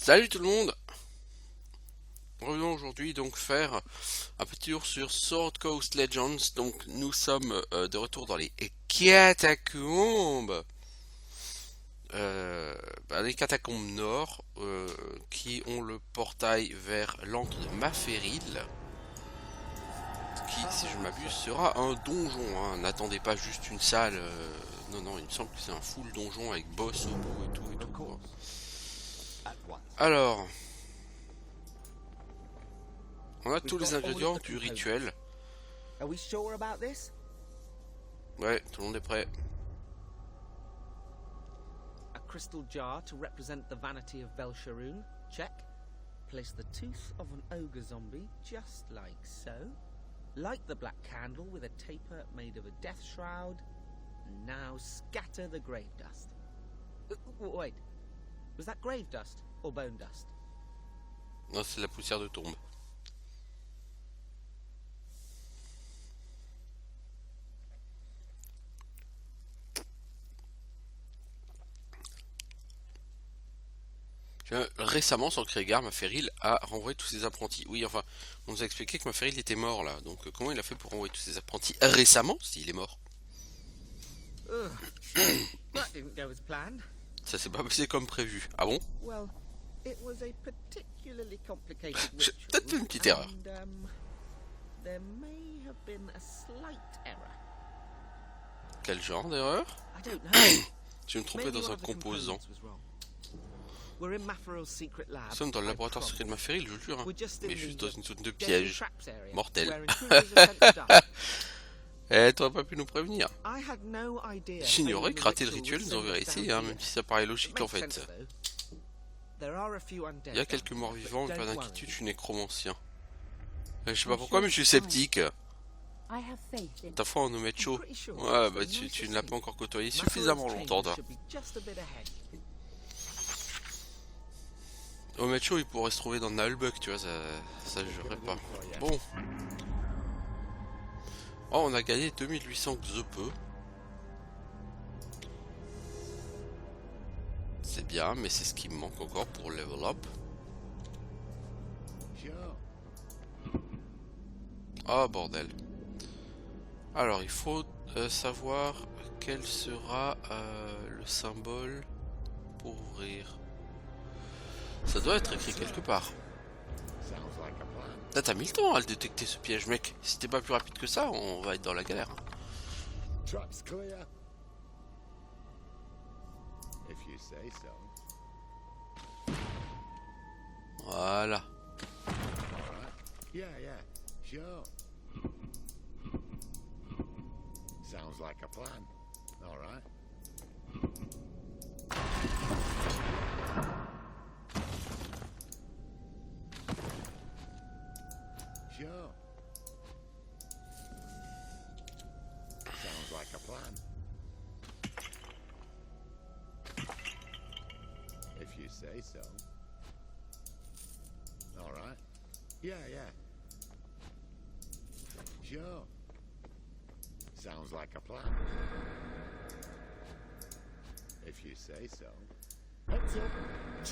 Salut tout le monde. Revenons aujourd'hui donc faire un petit tour sur Sword Coast Legends. Donc nous sommes de retour dans les catacombes. Les catacombes nord qui ont le portail vers l'antre de Maferil. Qui, si je ne m'abuse, sera un donjon. Hein. N'attendez pas juste une salle. Non, non, il me semble que c'est un full donjon avec boss au bout et tout et tout. Quoi. Alors, on a tous les ingrédients du rituel. Ouais, tout le monde est prêt. A crystal jar to represent the vanity of Belsharoon. Check. Place the tooth of an ogre zombie just like so. Light the black candle with a taper made of a death shroud. And now scatter the grave dust. Wait. Was that grave dust or bone dust? Non, c'est la poussière de tombe. Récemment, sans créer gare, Maferil a renvoyé tous ses apprentis. Oui, enfin, on nous a expliqué que Maferil était mort là. Donc, comment il a fait pour renvoyer tous ses apprentis récemment s'il est mort? That didn't go as planned. Ça s'est pas passé comme prévu. Ah bon? Well, it was a particularly complicated ritual. J'ai peut-être fait une petite erreur. There may have been a slight error. Quel genre d'erreur? I don't know. Je me trompais dans un composant. We're in Maferil's secret lab. Nous sommes dans le laboratoire secret de Maferil, je jure. Hein. Mais juste dans une zone de piège piège. Mortel. Eh, t'aurais pas pu nous prévenir. J'ignorais que rater le rituel nous enverrait ici, hein, même si ça paraît logique en fait. Il y a quelques morts vivants, mais pas d'inquiétude, je suis nécromancien. Je sais pas pourquoi, mais je suis sceptique. Ta foi en Omecho. Ouais, bah tu ne l'as pas encore côtoyé suffisamment longtemps, toi. Omecho, il pourrait se trouver dans Nullbuck, tu vois, ça jurerait pas. Bon. Oh, on a gagné 2800 XP. C'est bien, mais c'est ce qui me manque encore pour level up. Oh, bordel. Alors, il faut savoir quel sera le symbole pour ouvrir. Ça doit être écrit quelque part. Là, t'as mis le temps à le détecter ce piège, mec. Si t'es pas plus rapide que ça, on va être dans la galère. Voilà. Say so. All right. Yeah, yeah. Sure. Sounds like a plan. If you say so.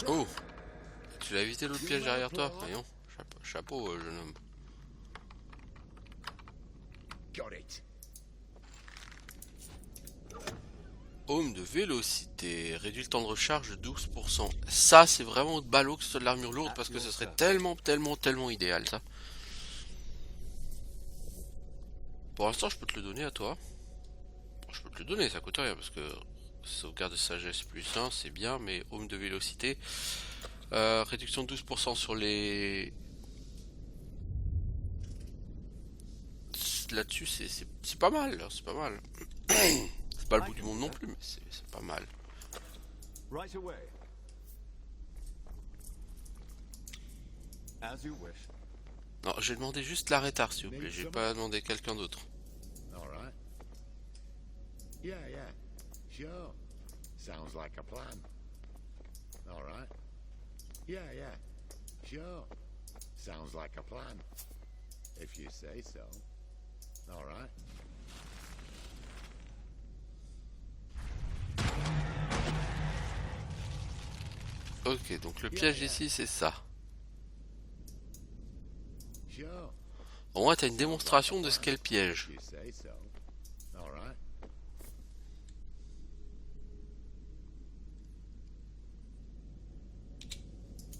Oh, tu l'as évité l'autre piège derrière toi. Voyons, chapeau, jeune homme. Got it. Home de vélocité, réduit le temps de recharge de 12%. Ça, c'est vraiment de ballot que ce soit de l'armure lourde parce que ce serait tellement idéal, ça. Pour l'instant, je peux te le donner à toi. Bon, je peux te le donner, ça coûte rien parce que sauvegarde de sagesse plus 1, c'est bien, mais home de vélocité. Réduction de 12% sur les... Là-dessus, c'est pas mal, c'est pas mal. C'est pas le bout du monde non plus, mais c'est pas mal. Non, j'ai demandé juste la rétard, s'il vous plaît. J'ai pas demandé quelqu'un d'autre. Yeah, yeah. Sure. Sounds like a plan. All right. Yeah, yeah. Sure. Sounds like a plan. If you say so. All right. Ok, donc le piège ici c'est ça. Sure. Au moins t'as une démonstration de ce qu'est le piège. You say so. All right.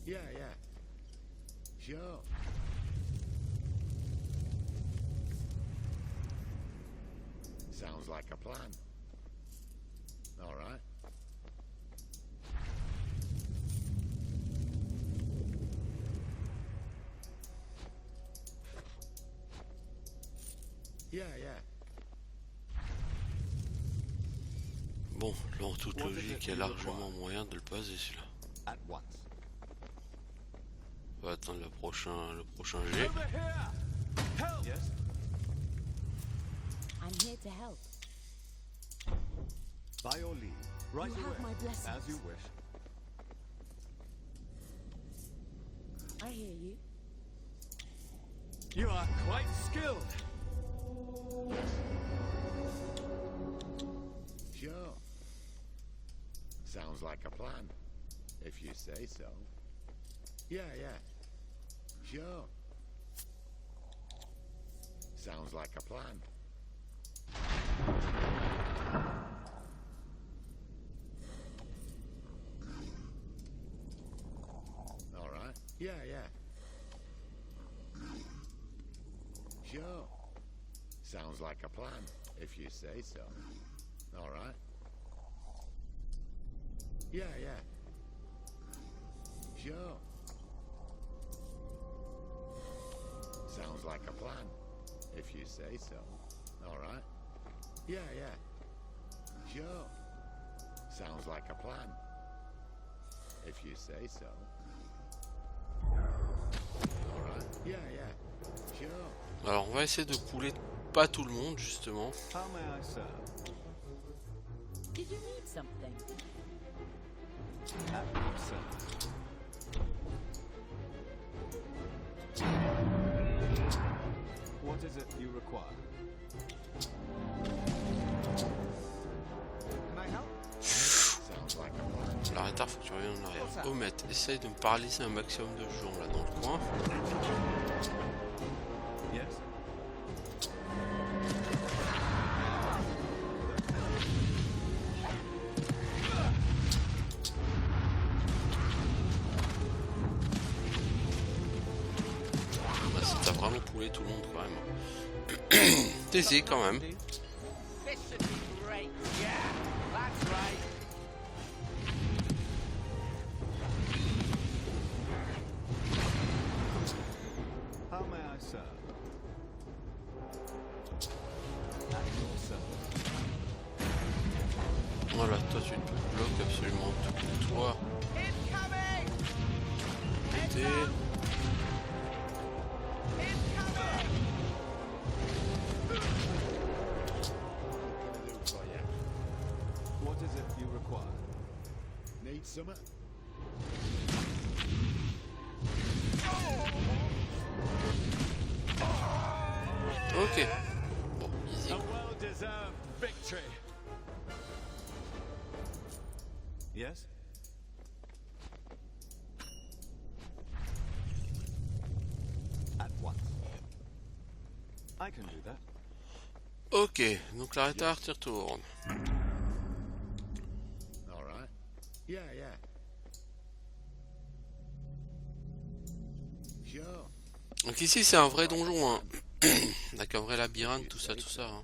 Yeah, yeah. Sure. Sounds like a plan. All right. Yeah, yeah. Bon, là en toute logique, il y a largement moyen de le passer celui-là. At once. On va attendre le prochain jet. Yes. I'm here to help. By your leave. Right You have away. my blessings. As you wish. I hear you. You are quite skilled. Sure. Sounds like a plan. If you say so. Yeah, yeah. Sure. Sounds like a plan. All right. Yeah, yeah. Sure. Sounds like a plan, if you say so. All right. Yeah, yeah. Sure. Sounds like a plan, if you say so. All right. Yeah, yeah. Sure. Sounds like a plan, if you say so. All right. Yeah, yeah. Sure. Alors on va essayer de couler pas tout le monde justement. How may I serve? Did you need something? At your service. What is it you require? Can I help? Sounds like a plan. La retard, faut que tu reviennes en arrière. Omette, essaye de me paralyser un maximum de gens là dans le coin. Yes. Bah, si t'as vraiment poulé tout le monde quand même. T'essayes quand même. This should be great. Yeah, that's right. How may I serve? At your service. Voilà, toi tu te bloques absolument tout. Toi, Incoming! pété. Gonna do for you. What is it you require? Need some? Ok. Bon, easy. A well-deserved victory. Yes? At once. I can do that. Ok, donc la retard, t'y retournes. All right. Yeah, yeah. Sure. Donc ici c'est un vrai donjon, hein. Avec un vrai labyrinthe, tout ça, hein.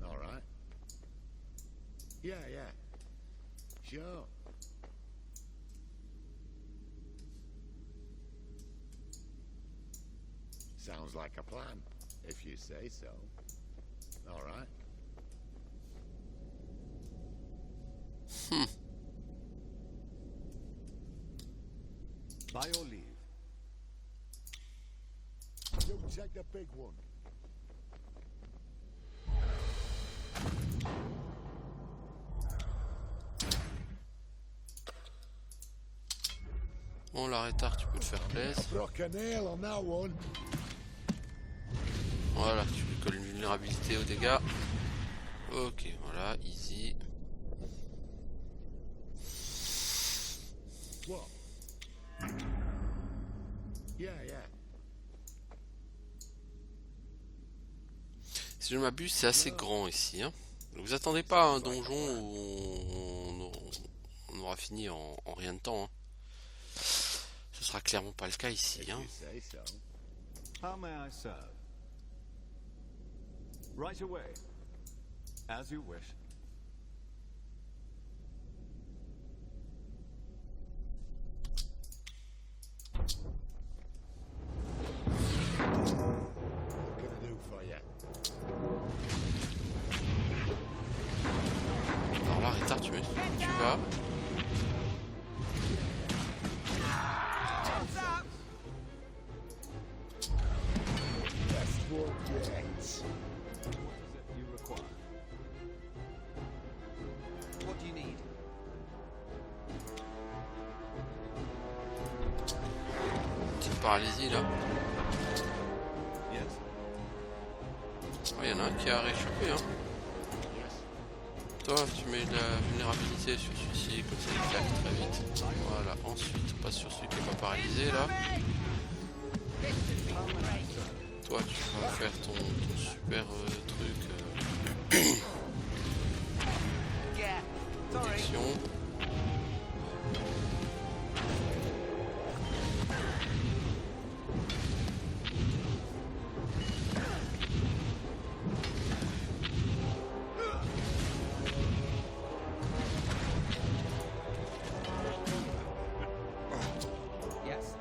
All right. Yeah, yeah. Sure. Sounds like a plan, if you say so. All right. By your leave. You take the big one. Bon, la retard, tu peux te faire plaisir. Broke a nail on that one. Voilà, tu lui colles une vulnérabilité aux dégâts. Ok, voilà, easy. What? Yeah, yeah. Si je ne m'abuse, c'est assez grand ici. Hein. Ne vous attendez pas à un donjon où on aura fini en rien de temps. Hein. Ce sera clairement pas le cas ici. If Hein. you say so. How may I serve? Right away. As you wish. What can I do for you? Alors là, Rita, tu vas. Best one yet. What is it you require? What do you need? Petite paralysie là. Yes. Il y en a un qui a réchauffé. Hein. Toi, tu mets la vulnérabilité sur celui-ci, comme ça il claque très vite. Voilà, ensuite, passe sur celui qui n'est pas paralysé là. Toi, tu vas faire ton super truc. Protection. Yes.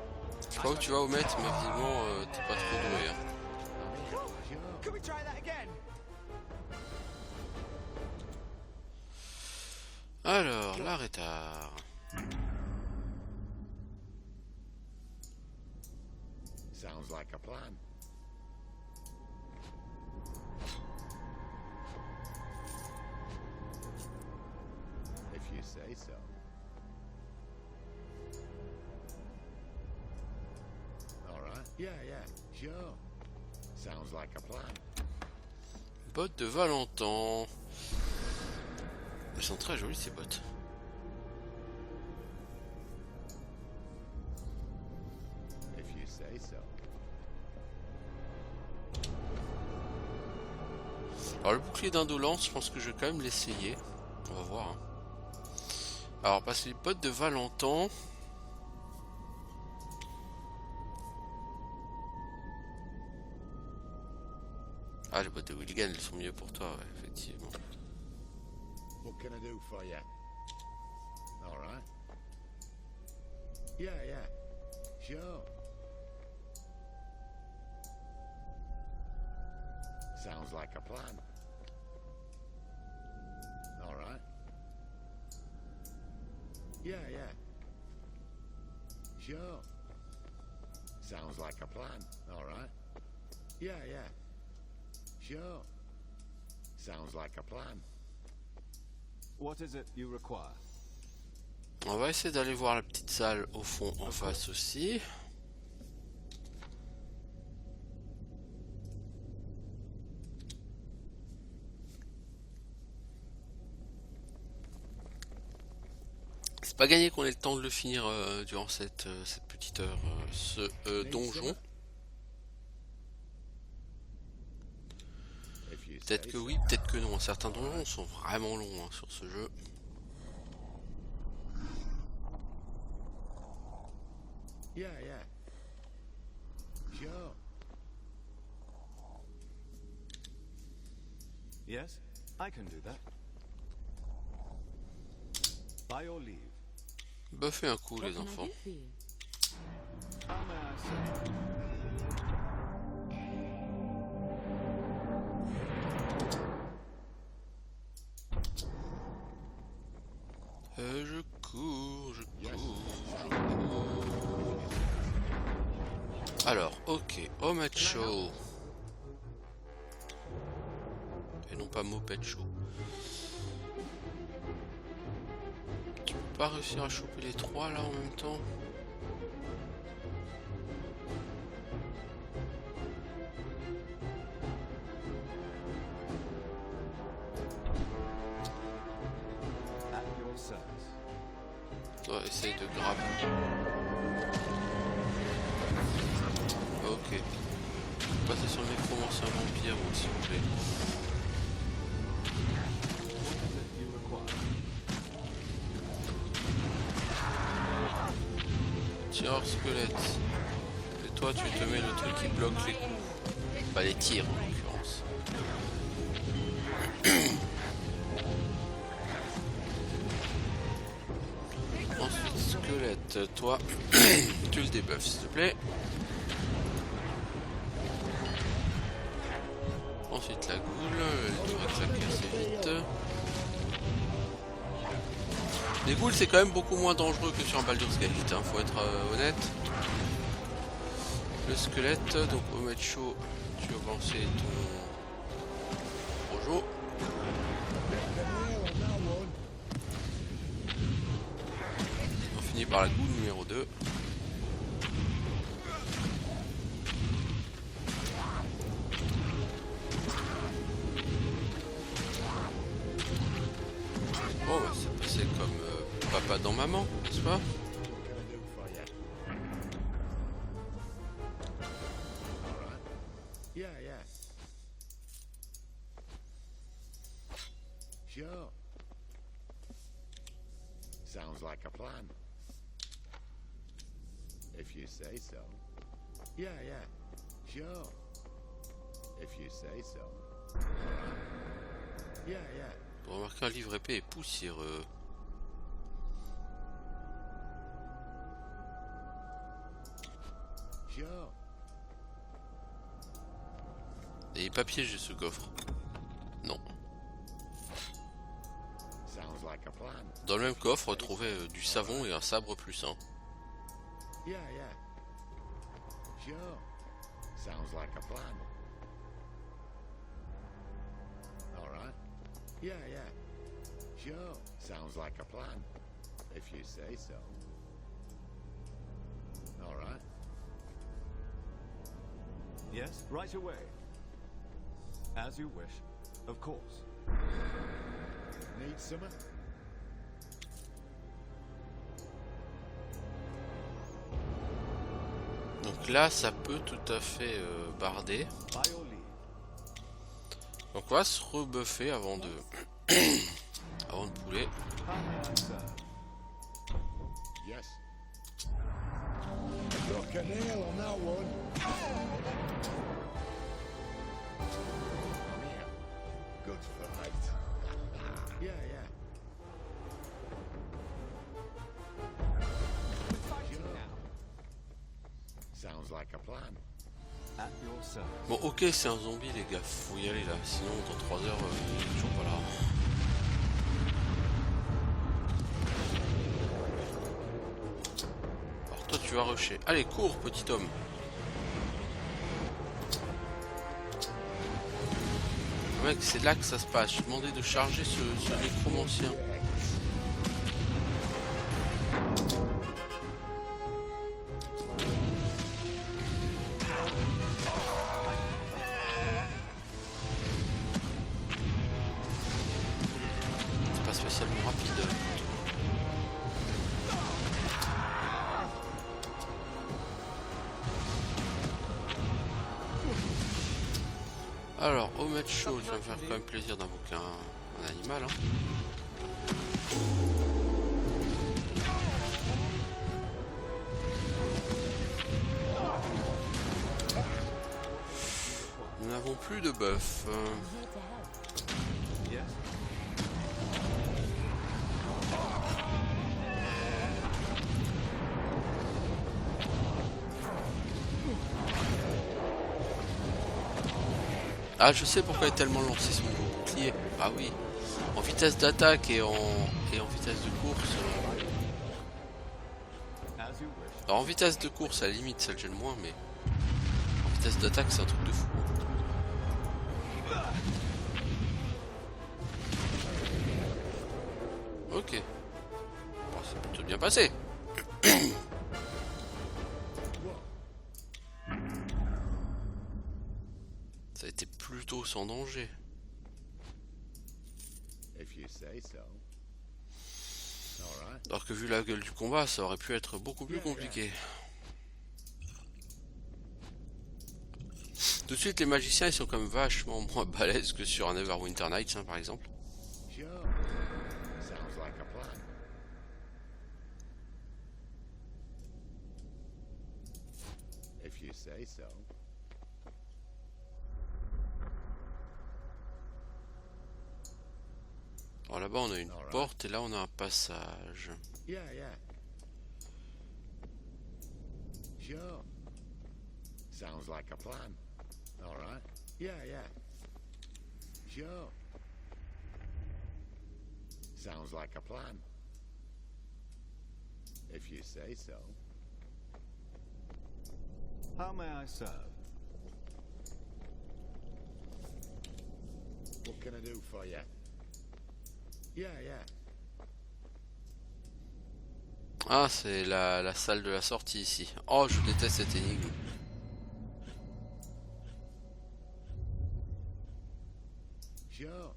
Je sais pas où tu vas au maître, mais visiblement t'es pas trop doué. Hein. Can we try that again? Alors, l'arrêtard. Sounds like a plan. If you say so. All right. Yeah, yeah, sure. Sounds like a plan. Bottes de Valentin. Elles sont très jolies ces bottes. If you say so. Alors le bouclier d'indolence, je pense que je vais quand même l'essayer. On va voir. Hein. Alors passer les bottes de Valentin. Ah, les bottes de Willigan, elles sont mieux pour toi, ouais, effectivement. What can I do for you? All right. Yeah, yeah, sure. Sounds like a plan. All right. Yeah, yeah. Sure. Sounds like a plan. All right. Yeah, yeah. Sure. Sounds like a plan. What is it you require? On va essayer d'aller voir la petite salle au fond en face aussi. C'est pas gagné qu'on ait le temps de le finir durant cette petite heure, ce donjon. Peut-être que oui, peut-être que non. Certains donjons sont vraiment longs hein, sur ce jeu. Yeah, yeah. Sure. Yes, I can do that. By your leave. Buffez un coup What les can I enfants. do for you? How may I serve? Je cours, je cours. Alors, ok, Homette Show. Et non pas Moped Show. Tu peux pas réussir à choper les trois là en même temps? Toi, essaye de grapper. Ok. Passez sur le nécromancien vampire, s'il vous plaît. What is it you require? Tireur squelette. Et toi, tu te mets le truc qui bloque les coups. Pas les tirs, en l'occurrence. Ensuite, squelette. Toi, tu le débuffes, s'il te plaît. Ensuite, la goule. Elle devrait claquer assez vite. Les ghouls c'est quand même beaucoup moins dangereux que sur un Baldur's Gate, hein, faut être honnête. Le squelette, donc Omecho, tu vas lancer ton Rojo. On finit par la goule numéro 2. Bon, bah, c'est passé comme papa dans maman, n'est-ce pas? Yeah, yeah. Sure. Sounds like a plan. If you say so. Yeah, yeah. Sure. If you say so. Yeah, yeah. Vous remarquez un livre épais et poussiéreux. Sure. Et pas piégé ce coffre. Non. Sounds like a plan. Dans le même coffre, retrouvez du savon et un sabre plus 1. Yeah, yeah. Sure. Sounds like a plan. All right. Yeah, yeah. Sure. Sounds like a plan. If you say so. All right. Yes, right away. As you wish, of course. Need some? Donc là, ça peut tout à fait barder. By your leave. Donc on va se rebuffer avant de avant de pouler. How may I serve? Yes. Look a nail on that one. Good fight. Yeah, yeah. Fighting now. Sounds like a plan. At your service. Bon ok c'est un zombie les gars, faut y aller là, sinon dans 3 heures il est toujours pas là. Alors toi tu vas rusher. Allez cours petit homme. Mec c'est là que ça se passe, je demandais de charger ce nécromancien. C'est pas spécialement rapide. Alors, Omecho, tu vas me faire quand même plaisir d'invoquer un animal. Hein. Nous n'avons plus de buff. I'm here to help. Yes. Ah, je sais pourquoi il a tellement lancé son bouclier. Ah oui, en vitesse d'attaque et en vitesse de course. As you wish. Alors en vitesse de course, à la limite, ça le gêne moins, mais en vitesse d'attaque, c'est un truc de fou. Ok. Bon, c'est plutôt bien passé. Ça a été plutôt sans danger. If you say so. All right. right. Alors que vu la gueule du combat, ça aurait pu être beaucoup plus compliqué. Tout de suite, les magiciens, ils sont quand même vachement moins balèzes que sur un Neverwinter Nights, hein, par exemple. Sure. Sounds like a plan. If you say so. Alors là-bas, on a une porte et là, on a un passage. Yeah. Sure. Sounds like a plan. All right. Yeah. Sure. Sounds like a plan. If you say so. How may I serve? What can I do for you? Yeah. Ah, c'est la salle de la sortie ici. Oh, je déteste cette énigme. Sure.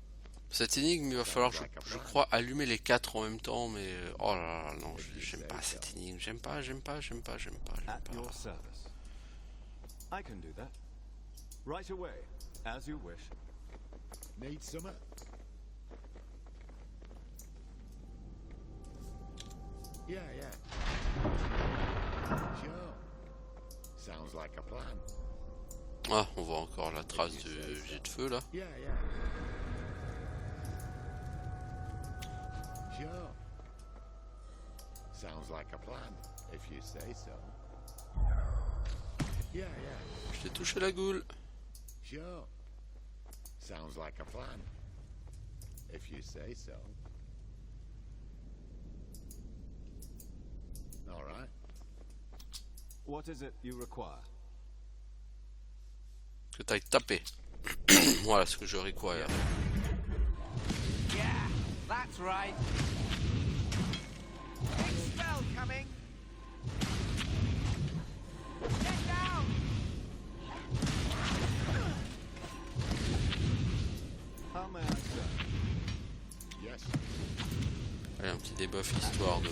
Cette énigme, il va falloir, je crois, allumer les 4 en même temps, mais... Oh là là, non, j'aime pas cette énigme. J'aime pas. At your service. I can do that. Right away, as you wish. Need some? Yeah. Sure. Sounds like a plan. Ah, on voit encore la trace de jet de feu, là. Yeah. Sure. Sounds like a plan, if you say so. Yeah. Je t'ai touché la goule. Sure. Sounds like a plan, if you say so. All right. What is it you require? Que t'ailles taper. Voilà ce que je require. Yeah, that's right. Big spell coming. Get down. How may I serve? Yes. Allez, un petit debuff histoire de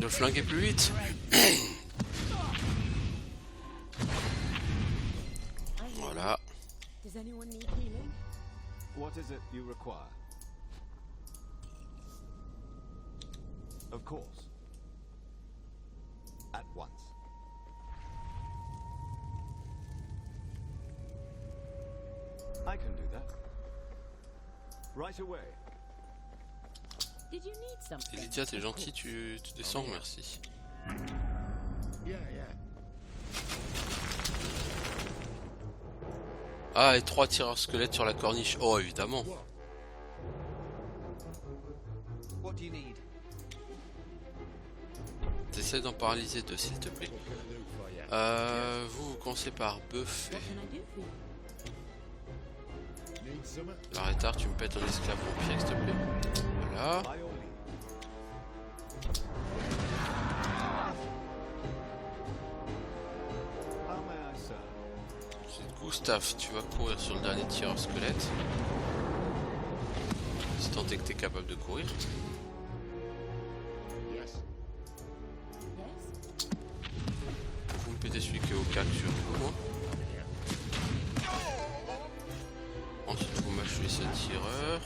flinguer plus vite. Voilà. Does anyone need healing? What is it you require? Of course. At once. I can do that. Right away. Did you need something? Lydia, t'es gentil, tu descends, merci. Yeah. Ah, et 3 tireurs squelettes sur la corniche. Oh, évidemment. What do you need? T'essaies d'en paralyser 2, s'il te plaît. What can I do for you? Vous commencez par buffer. What can I do for you? Need some? L'arrêtard, tu me pètes un esclave vampire, s'il te plaît. Voilà. By your leave. How may I serve? C'est Gustave, tu vas courir sur le dernier tireur squelette. Si tant est que t'es capable de courir. Yes. Yes? Vous me pétez celui qui est au cac sur le coup. Ensuite, vous m'achetez ce tireur.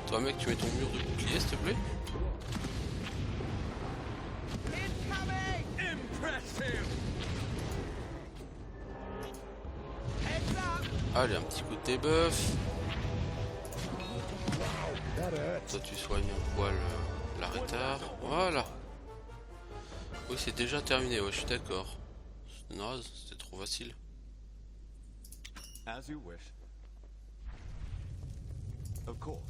Toi, mec, tu mets ton mur de bouclier, s'il te plaît. Incoming! Impressive! Heads up! Allez, un petit coup de debuff. Toi, tu soignes un poil l'arrêtard. Voilà. Oui, c'est déjà terminé, ouais, je suis d'accord. C'est naze, c'était trop facile. As you wish. Of course.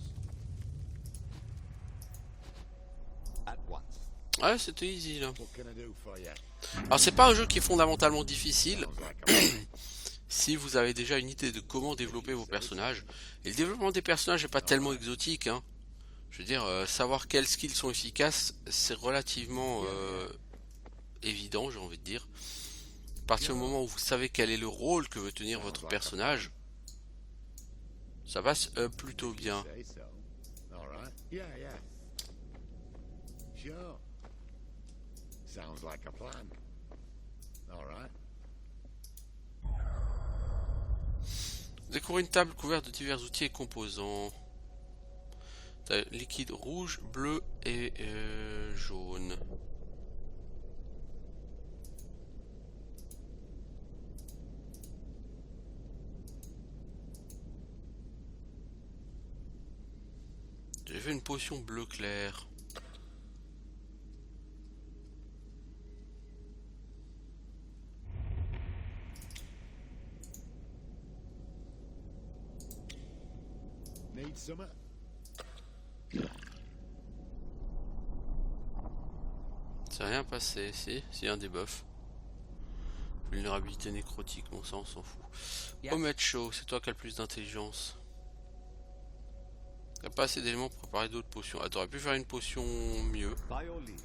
At once. Ouais, c'était easy là. What can I do for you? Alors, c'est pas un jeu qui est fondamentalement difficile Sounds like a plan. si vous avez déjà une idée de comment développer vos personnages. Et le développement des personnages n'est pas tellement exotique, hein. Je veux dire, savoir quels skills sont efficaces, c'est relativement évident, j'ai envie de dire. À partir du moment où vous savez quel est le rôle que veut tenir votre personnage, Ça passe plutôt bien. Say so. All right. Yeah, yeah. Sure. Sounds like a plan. All right. Découvrir une table couverte de divers outils et composants. T'as liquide rouge, bleu et jaune. J'ai fait une potion bleu clair. Need some? C'est rien passé, si, un debuff. Vulnérabilité nécrotique, bon ça on s'en fout. Yes. Hommage chaud, c'est toi qui as le plus d'intelligence. T'as pas assez d'éléments pour préparer d'autres potions. Ah, t'aurais pu faire une potion mieux. By your leave.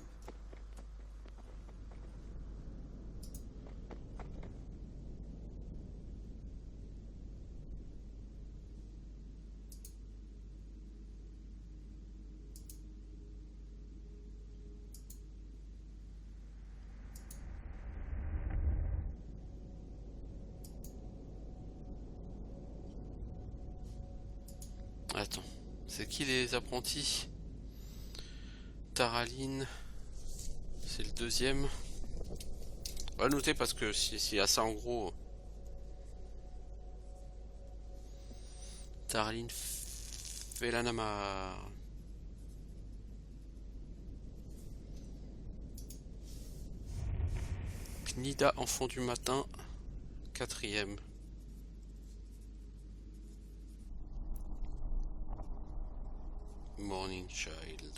Attends, c'est qui les apprentis? Taraline, c'est le deuxième. On va noter parce que s'il y a ça en gros. Taraline Felanama. Knida, enfant du matin, quatrième. Morning Child.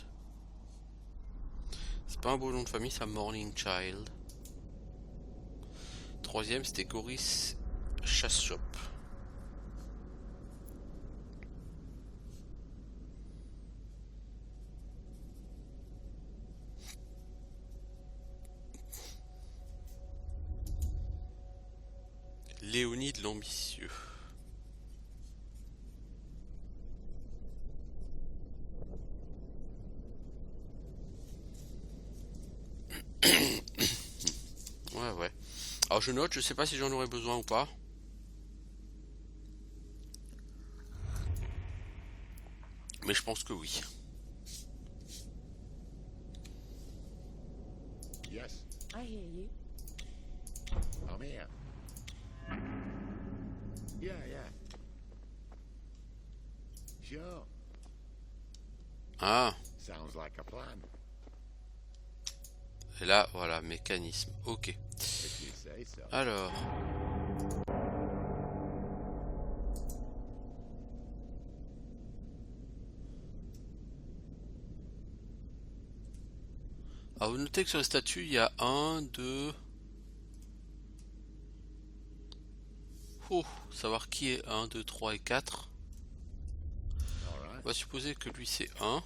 C'est pas un beau nom de famille, ça, Morning Child. Troisième, c'était Goris Chassop. Léonide l'ambitieux. Ouais. Alors je note, je sais pas si j'en aurais besoin ou pas. Mais je pense que oui. Yes, I hear you. I'm here. Yeah, yeah. Sure. Ah, Sounds like a plan. et là, voilà, mécanisme. Ok. If you say so. Alors. Alors, vous notez que sur les statues, il y a 1, 2... Oh, savoir qui est 1, 2, 3 et 4. All right. On va supposer que lui c'est 1.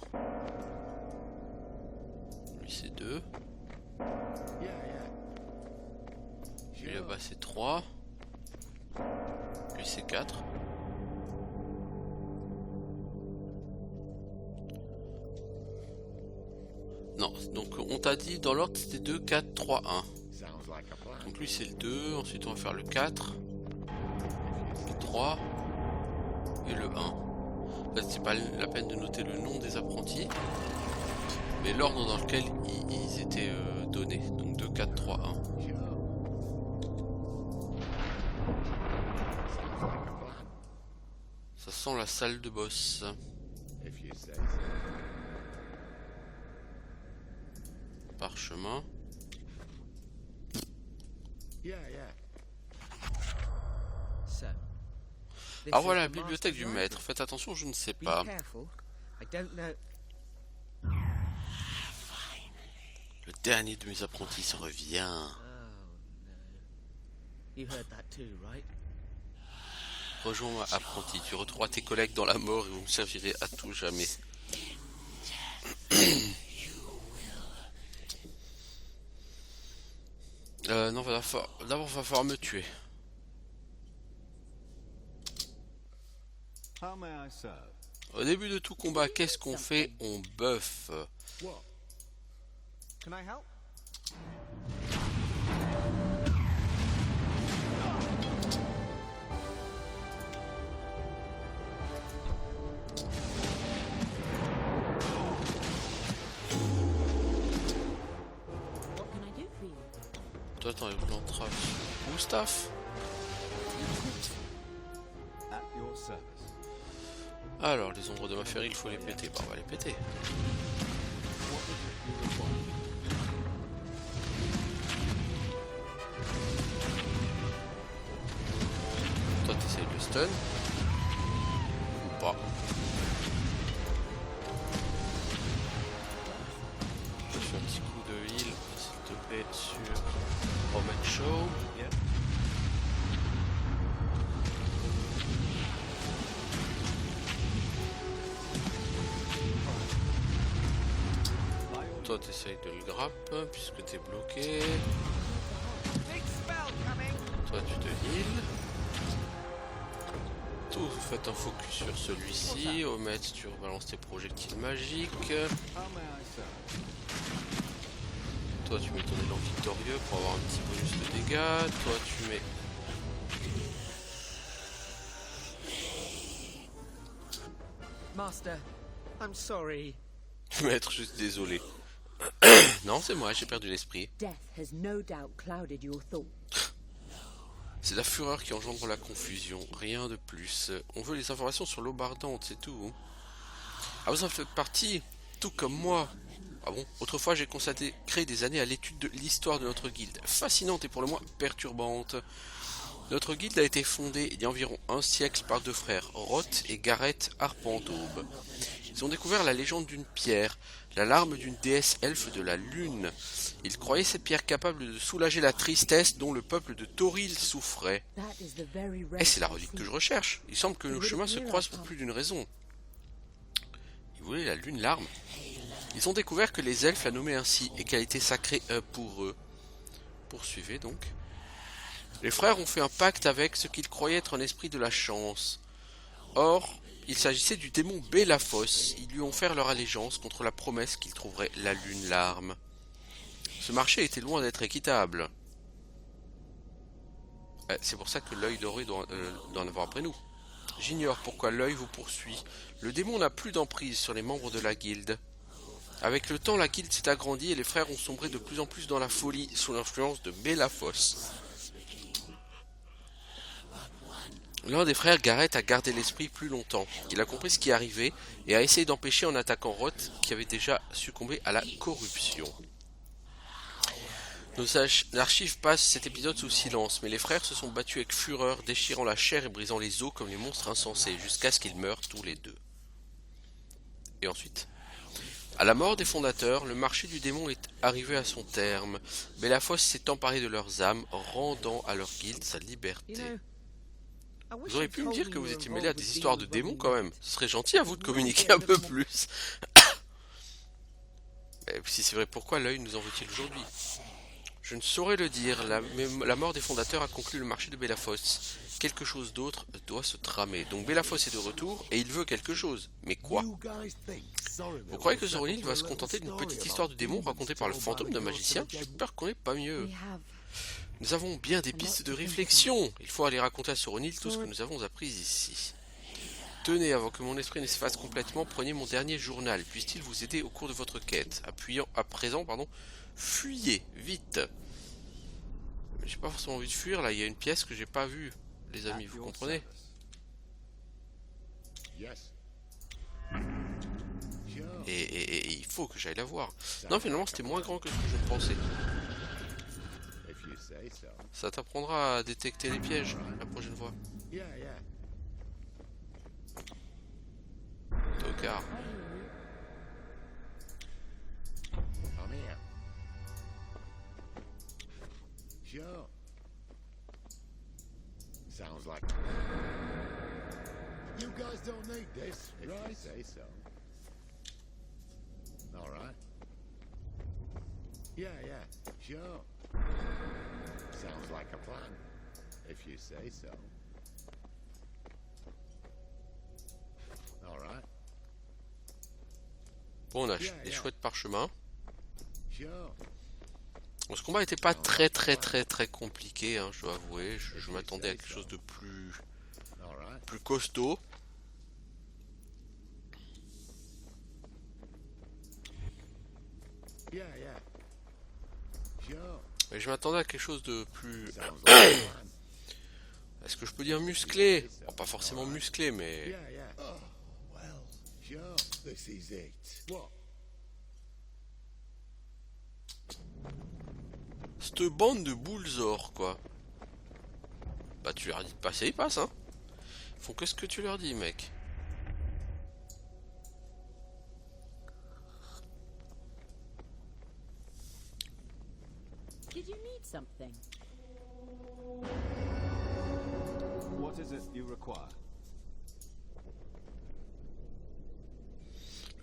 Lui c'est 2. Yeah, yeah. Lui Sure. là-bas c'est 3. Lui c'est 4. Non, donc on t'a dit dans l'ordre c'était 2, 4, 3, 1. Sounds like a plan. Donc lui c'est le 2, ensuite on va faire le 4, le 3 et le 1. Là c'est pas la peine de noter le nom des apprentis, mais l'ordre dans lequel ils étaient donnés. Donc 2, 4, 3, 1. Sure. Sounds like a plan. Ça sent la salle de boss. If you say so. Parchemin. Yeah, yeah. So. this Ah is voilà, la the bibliothèque du master's maître. library. Faites attention, je ne sais Be pas. careful. I don't know. Le dernier de mes apprentis revient. Oh no. You heard that too, right? Rejoins-moi, apprenti. Tu retrouveras tes collègues dans la mort et vous me servirez à tout jamais. Non, d'abord, va falloir me tuer. How may I serve? Au début de tout combat, qu'est-ce qu'on fait? On buff. What? Can I help? What can I do for you? Toi, t'en es l'entrave. Mustapha. At your service. Alors, les ombres de Maferi, il faut les péter. Bah, on va les péter. Toi, t'essayes de stun. Ou pas. Je fais un petit coup de heal, s'il te plaît, sur Roman Shaw. Yeah. Toi, t'essayes de le grappe, puisque t'es bloqué. Toi, tu te heal. Tout, faites un focus sur celui-ci. Omet, tu rebalances tes projectiles magiques. How may I serve? Toi, tu mets ton élan victorieux pour avoir un petit bonus de dégâts. Toi, tu mets... Master, I'm sorry. Tu vas être juste désolé. Non, c'est moi, j'ai perdu l'esprit. Death has no doubt clouded your thought. C'est la fureur qui engendre la confusion, rien de plus. On veut les informations sur l'eau ardente, c'est tout. Ah, vous en faites partie, tout comme moi. Ah bon? Autrefois, j'ai consacré des années à l'étude de l'histoire de notre guilde. Fascinante et pour le moins perturbante. Notre guilde a été fondée il y a environ un siècle par deux frères, Roth et Gareth Arpentaube. Ils ont découvert la légende d'une pierre, la larme d'une déesse elfe de la lune. Ils croyaient cette pierre capable de soulager la tristesse dont le peuple de Toril souffrait. That is the very Et rare c'est la relique que je recherche. Il semble que nos chemins se croisent pour plus d'une raison. Ils voulaient la lune larme. Ils ont découvert que les elfes la nommaient ainsi et qu'elle était sacrée pour eux. Poursuivez donc. Les frères ont fait un pacte avec ce qu'ils croyaient être un esprit de la chance. Or, il s'agissait du démon Belafos. Ils lui ont fait leur allégeance contre la promesse qu'ils trouveraient la lune larme. Ce marché était loin d'être équitable. C'est pour ça que l'œil doré doit en avoir après nous. J'ignore pourquoi l'œil vous poursuit. Le démon n'a plus d'emprise sur les membres de la guilde. Avec le temps, la guilde s'est agrandie et les frères ont sombré de plus en plus dans la folie sous l'influence de Belafos. L'un des frères, Gareth, a gardé l'esprit plus longtemps. Il a compris ce qui arrivait et a essayé d'empêcher en attaquant Roth, qui avait déjà succombé à la corruption. Nos archives passent cet épisode sous silence, mais les frères se sont battus avec fureur, déchirant la chair et brisant les os comme les monstres insensés, jusqu'à ce qu'ils meurent tous les deux. Et ensuite, à la mort des fondateurs, le marché du démon est arrivé à son terme. Belafos s'est emparé de leurs âmes, rendant à leur guilde sa liberté. Vous auriez pu me dire que vous étiez mêlé à des histoires de démons quand même. Ce serait gentil à vous de communiquer un peu plus. Mais si c'est vrai, pourquoi l'œil nous en veut-il aujourd'hui? Je ne saurais le dire. La mort des fondateurs a conclu le marché de Belafos. Quelque chose d'autre doit se tramer. Donc Belafos est de retour et il veut quelque chose. Mais quoi? Vous croyez que Zoronil va se contenter d'une petite histoire de démon racontée par le fantôme d'un magicien? J'ai peur qu'on n'ait pas mieux. Nous avons bien des pistes de réflexion. Il faut aller raconter à Zoronil tout ce que nous avons appris ici. Tenez, avant que mon esprit ne s'efface complètement, prenez mon dernier journal. Puisse-t-il vous aider au cours de votre quête? À présent, fuyez, vite. J'ai pas forcément envie de fuir, là, il y a une pièce que j'ai pas vue, les amis, vous comprenez? Et il faut que j'aille la voir. Non, finalement, c'était moins grand que ce que je pensais. Ça t'apprendra à détecter les pièges la prochaine fois. Tocard. Sure. Sounds like... You guys don't need this, if you say so. All right. Yeah, sure. Sounds like a plan, if you say so. Bon, on a des chouettes parchemins. Sure. Bon, ce combat n'était pas très compliqué, hein, je dois avouer. Je m'attendais à quelque chose de All right. plus costaud. Yeah, yeah. Sure. Mais je m'attendais à quelque chose de plus... Sounds like a plan. Est-ce que je peux dire musclé? Bon, pas forcément musclé, mais... Yeah, yeah. Oh, well. Sure. This is it. What? Cette bande de boules-or, quoi. Bah, tu leur dis de passer, ils passent, hein. Ils font que ce que tu leur dis, mec. Did you need something? What is it you require?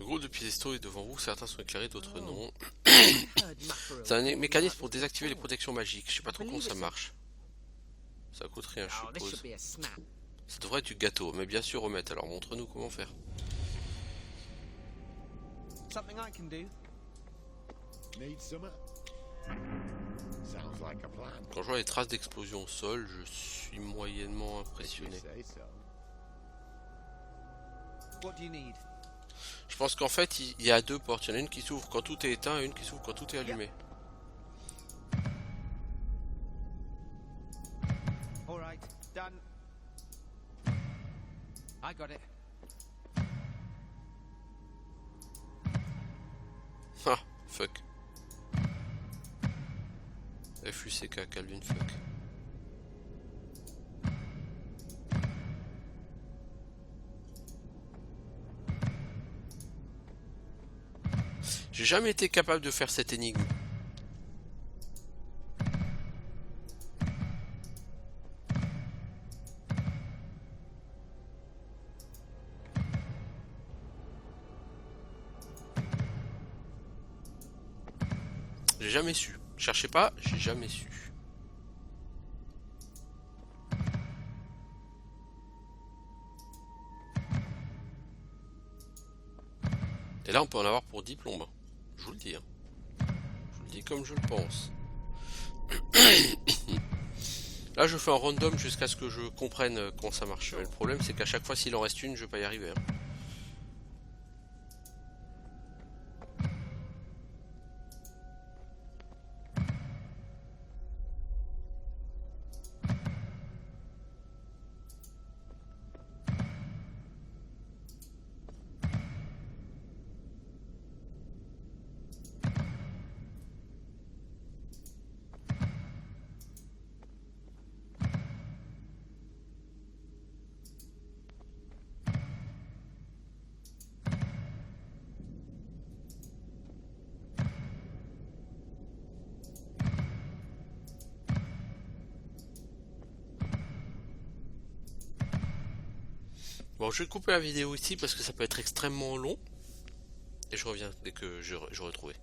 Le groupe de piédestaux est devant vous, certains sont éclairés, d'autres non. Heard Mackerel C'est un talking mécanisme about pour this désactiver les before. protections magiques. Je sais pas trop comment ça marche. Ça coûte rien, je Oh, this should suppose. be a snap. Ça devrait être du gâteau, mais bien sûr, remettre. Alors montre-nous comment faire. Something I can do. Need some? Sounds like a plan. Quand je vois les traces d'explosion au sol, je suis moyennement If you impressionné. say so. What do you need? Je pense qu'en fait, il y a deux portes. Il y en a une qui s'ouvre quand tout est éteint et une qui s'ouvre quand tout est allumé. All right, done. I got it. Ah, fuck. FUCK, Calvin, fuck. J'ai jamais été capable de faire cette énigme. J'ai jamais su. Cherchez pas, j'ai jamais su. Et là on peut en avoir pour 10 plombes. Je vous le dis. Hein. Je vous le dis comme je le pense. Là je fais un random jusqu'à ce que je comprenne comment ça marche. Mais le problème c'est qu'à chaque fois s'il en reste une, je vais pas y arriver. Hein. Bon, je vais couper la vidéo ici parce que ça peut être extrêmement long. Et je reviens dès que je retrouvé.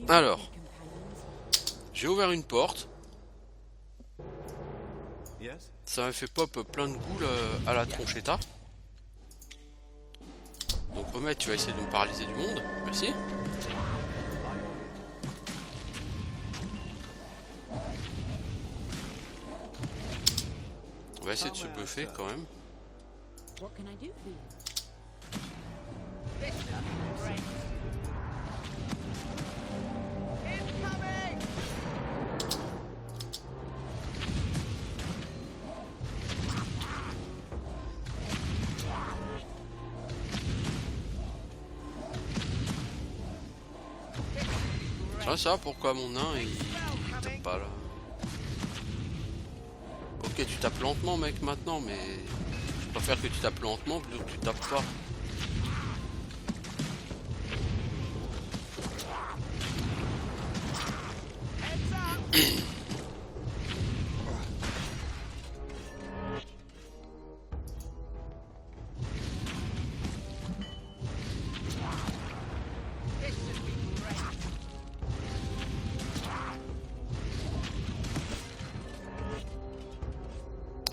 Alors, j'ai ouvert une porte. Yes? Ça m'a fait pop plein de goules à la tronchetta. Donc Omet, tu vas essayer de me paralyser du monde. Merci. On va essayer de se buffer quand même. What can I do for you? Ah ça, pourquoi mon nain il tape pas là? Ok, tu tapes lentement mec maintenant, mais je préfère que tu tapes lentement plutôt que tu tapes pas.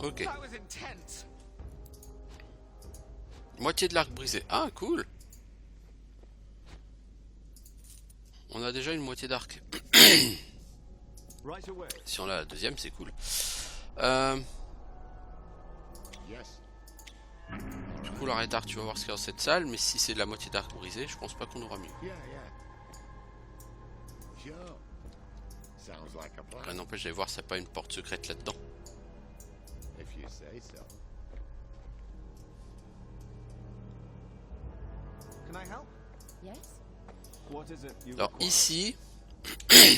Ok. That was intense. Moitié de l'arc brisé. Ah, cool. on a déjà une moitié d'arc. Right away. Si on a la deuxième, c'est cool. Yes. Du coup, l'arrêt d'arc, tu vas voir ce qu'il y a dans cette salle, mais si c'est de la moitié d'arc brisé, je pense pas qu'on aura mieux. Yeah, yeah. Sure. Sounds like a plan. N'empêche, j'allais voir s'il n'y a pas une porte secrète là-dedans. If you say so. Can I help? Yes? What is it you Alors require? ici,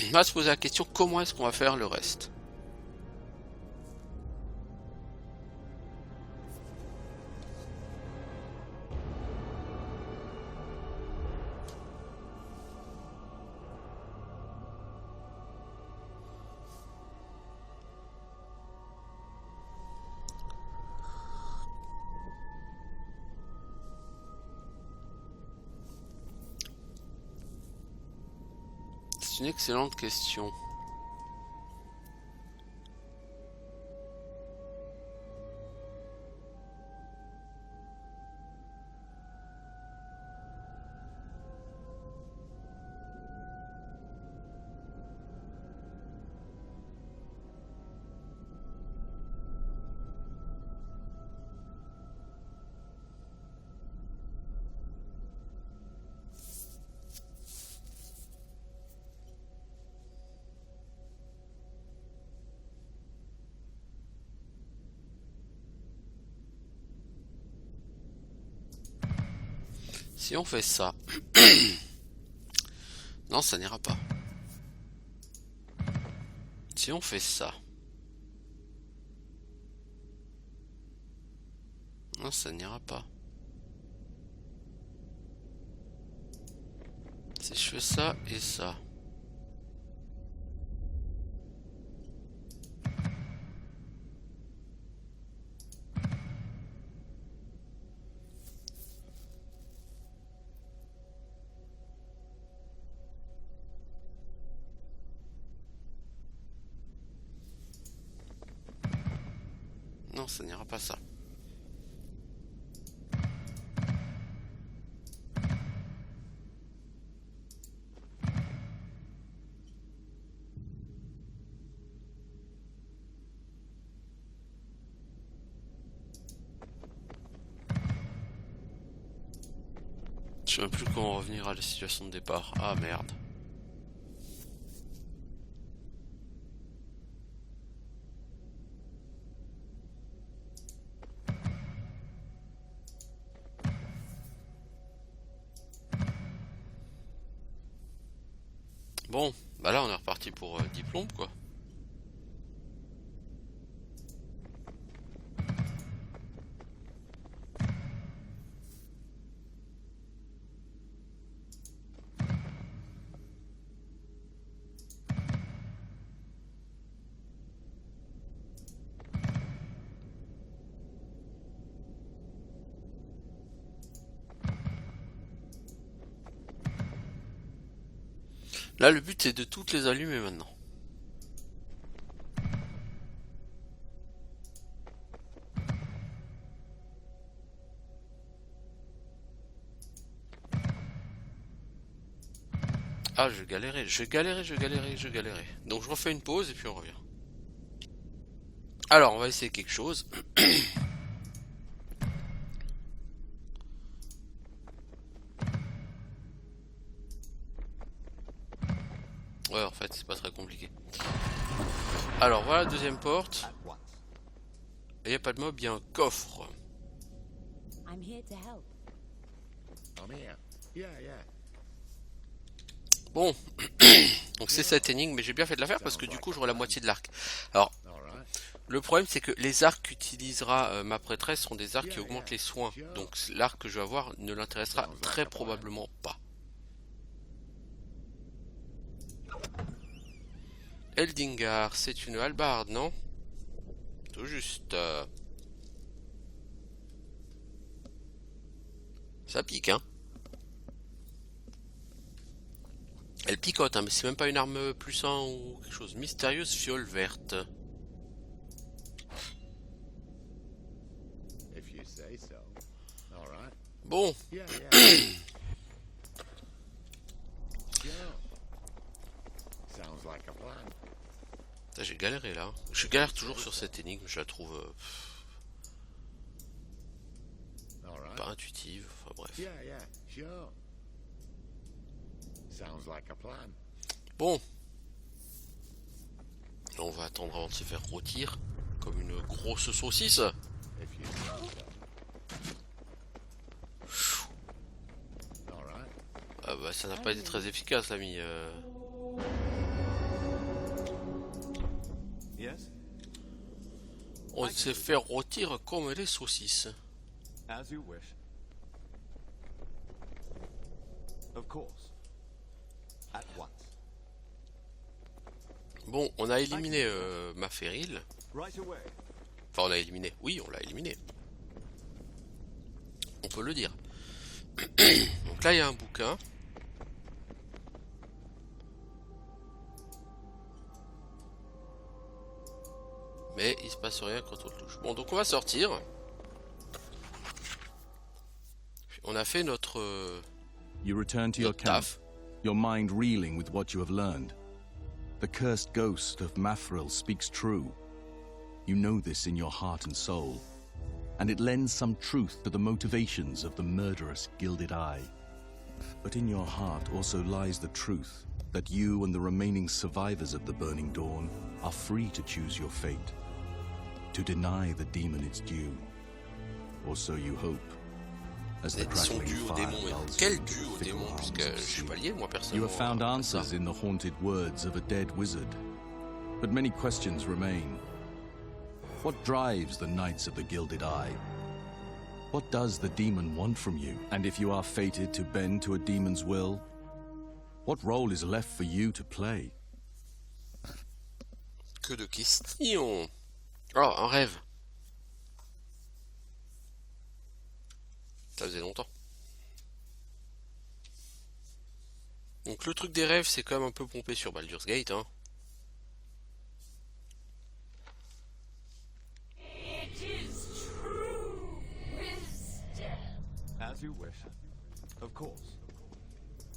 on va se poser la question, comment est-ce qu'on va faire le reste? C'est une excellente question. Si on fait ça... Non, ça n'ira pas. Si on fait ça... Non, ça n'ira pas. Si je fais ça et ça... Non, ça n'ira pas ça. Je sais même plus comment revenir à la situation de départ. Ah merde. Bon, bah là on est reparti pour 10 plombes quoi. Là le but c'est de toutes les allumer maintenant. Ah je galérais. Donc je refais une pause et puis on revient. Alors on va essayer quelque chose. Ouais en fait c'est pas très compliqué. Alors voilà la deuxième porte. At once. Il n'y a pas de mob, il y a un coffre. I'm here to help. I'm here. Yeah, yeah. Bon, donc c'est cette énigme, mais j'ai bien fait de la faire parce que du coup j'aurai la moitié de l'arc. Alors, All right. le problème c'est que les arcs qu'utilisera ma prêtresse sont des arcs qui augmentent les soins. Donc l'arc que je vais avoir ne l'intéressera très probablement pas. Eldingar, c'est une hallebarde, non? Tout juste. Ça pique, hein? Elle picote, hein, mais c'est même pas une arme plus 1 ou quelque chose. Mystérieuse fiole verte. If you say so. All right. Bon, Yeah, yeah. Sure. galérer là. Je galère toujours sur cette énigme, je la trouve All right. pas intuitive, enfin bref. Yeah, yeah, sure. Sounds like a plan. Bon. Là, on va attendre avant de se faire rôtir comme une grosse saucisse. If you All right. Ah bah ça n'a pas été très efficace l'ami. Yes? On s'est fait rôtir comme les saucisses. As you wish. Of course. At once. Bon, on a éliminé Maféril. Right away. Enfin on l'a éliminé, oui on l'a éliminé. On peut le dire. Donc là il y a un bouquin. Mais il se passe rien quand on le touche. Bon donc on va sortir. On a fait notre You return to your notre camp, taf. your mind reeling with what you have learned. The cursed ghost of Mathril speaks true. You know this in your heart and soul, and it lends some truth to the motivations of the murderous Gilded Eye. But in your heart also lies the truth that you and the remaining survivors of the Burning Dawn are free to choose your fate, to deny the demon its due. Or so you hope. As the Ils sont crackling dus au fire démon. Mais dulls quel you into dû the au fickle démon? arms Puisque of the je suis sea. pas lié moi You personnellement. have found à ça. answers in the haunted words of a dead wizard, but many questions remain. What drives the Knights of the Gilded Eye? What does the demon want from you? And if you are fated to bend to a demon's will, what role is left for you to play? Que de questions. Oh, un rêve. Ça faisait longtemps. Donc le truc des rêves, c'est quand même un peu pompé sur Baldur's Gate, hein. As you wish. Of course.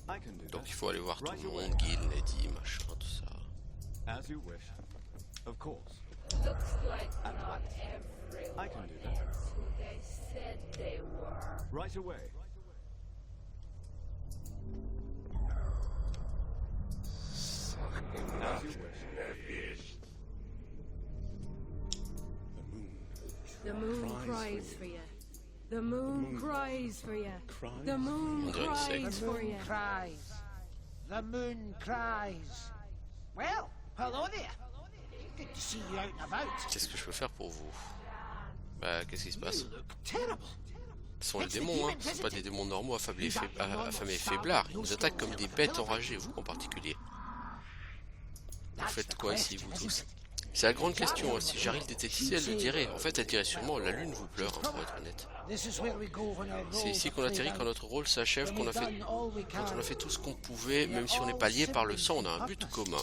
I can do Donc that. il faut aller voir tout Right le away. monde, Gil, Lady, machin, tout ça. As you wish. Of course. Looks like At not once. everyone I can do is that. who they said they were. Right away. As you wish. The moon cries for you. The moon cries for you. The moon dirait une cries secte. for you. Cries. The moon cries. Well, hello there. Good to see you out and about. Qu'est-ce que je peux faire pour vous? Bah, qu'est-ce qui se passe? You look terrible. Ce sont les démons, hein. Ce sont pas des démons normaux affamés et faiblards. Ils nous attaquent comme des bêtes enragées, vous en particulier. Vous faites quoi ici, vous tous? C'est la grande question, hein. Si Jaril était ici, elle le dirait. En fait, elle dirait sûrement la lune vous pleure, hein, pour être honnête. C'est ici qu'on atterrit quand notre rôle s'achève, quand on a fait tout ce qu'on pouvait, même si on n'est pas lié par le sang, on a un but commun.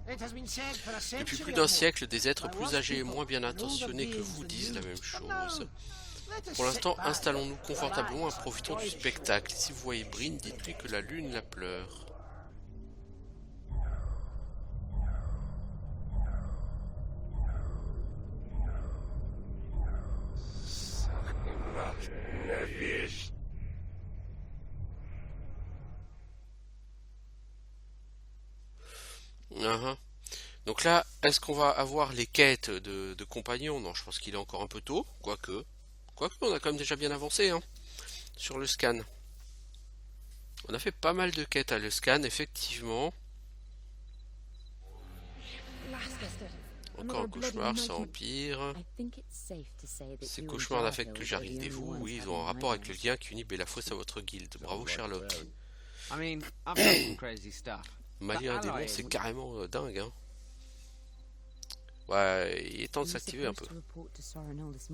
Depuis plus d'un siècle, des êtres plus âgés et moins bien intentionnés que vous disent la même chose. Pour l'instant, installons-nous confortablement et profitons du spectacle. Si vous voyez Bryn, dites-lui que la lune la pleure. Donc là, est-ce qu'on va avoir les quêtes de compagnons? Non, je pense qu'il est encore un peu tôt, quoique. Quoique, on a quand même déjà bien avancé, hein, sur le scan. On a fait pas mal de quêtes à le scan, effectivement. Encore un cauchemar, ça empire. Ces cauchemars n'affectent que Jaril et vous. Oui, ils ont un rapport avec le lien qui unit Bellafosse à votre guilde. Bravo, Sherlock. I mean, I've done some crazy stuff. Malie un démon, c'est carrément dingue, hein. Ouais, il est temps de s'activer un peu.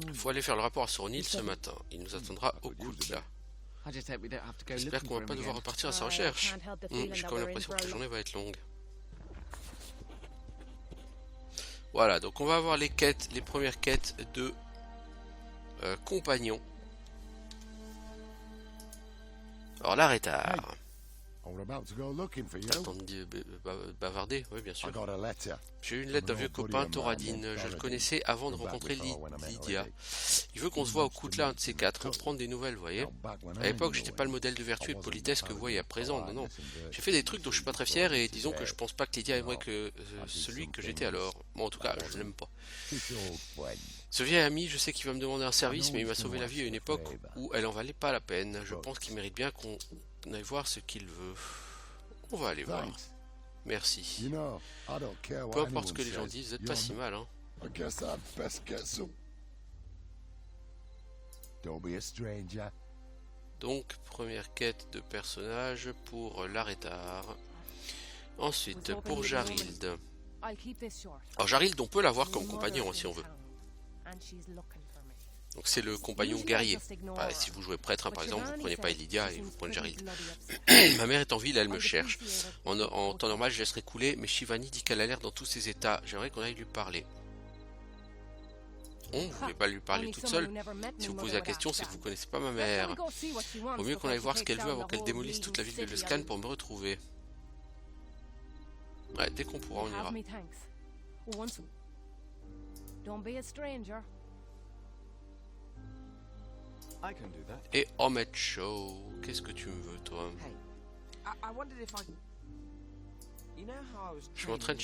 Il faut aller faire le rapport à Soronil ce matin. Il nous attendra au Koutla. I just hope we don't have to go J'espère looking qu'on for va him pas devoir again. repartir à sa recherche. J'ai quand même l'impression que la journée va être longue. Voilà, donc on va avoir les quêtes, les premières quêtes de compagnons. Alors là, Rétard. I We're about to go looking for you. T'attends de bavarder, oui bien I sûr. got a letter. J'ai eu une lettre d'un vieux copain, Thoradine. Je le connaissais avant de rencontrer Lydia. Il veut qu'on se voit au Koutla, un de ces quatre, pour prendre des nouvelles, vous voyez. À l'époque, j'étais pas le modèle de vertu et de politesse que vous voyez à présent, non, non. J'ai fait des trucs dont je suis pas très fier et disons que je pense pas que Lydia aimerait que celui que j'étais alors. Moi, en tout cas, je l'aime pas. Ce vieil ami, je sais qu'il va me demander un service, mais il m'a sauvé la vie à une époque où elle en valait pas la peine. Je pense qu'il mérite bien qu'on aille voir ce qu'il veut. On va aller voir. Merci. Peu importe ce que les gens disent, vous êtes pas si mal, hein. Donc, première quête de personnage pour l'Arétar. Ensuite, pour Jarild. Alors Jarild, on peut l'avoir comme compagnon si on veut. Donc c'est le compagnon guerrier. Enfin, si vous jouez prêtre, hein, par exemple, vous prenez pas Lydia et vous prenez Jarild. Ma mère est en ville, elle me cherche. En temps normal, je laisserai couler, mais Shivani dit qu'elle a l'air dans tous ses états. J'aimerais qu'on aille lui parler. Vous ne voulez pas lui parler toute seule? Si vous posez la question, c'est que vous connaissez pas ma mère. Vaut mieux qu'on aille voir ce qu'elle veut avant qu'elle démolisse toute la ville de Luskan pour me retrouver. Ouais, dès qu'on pourra, on ira. Et Ahmed Show, qu'est-ce que tu me veux, toi? Je m'entraînais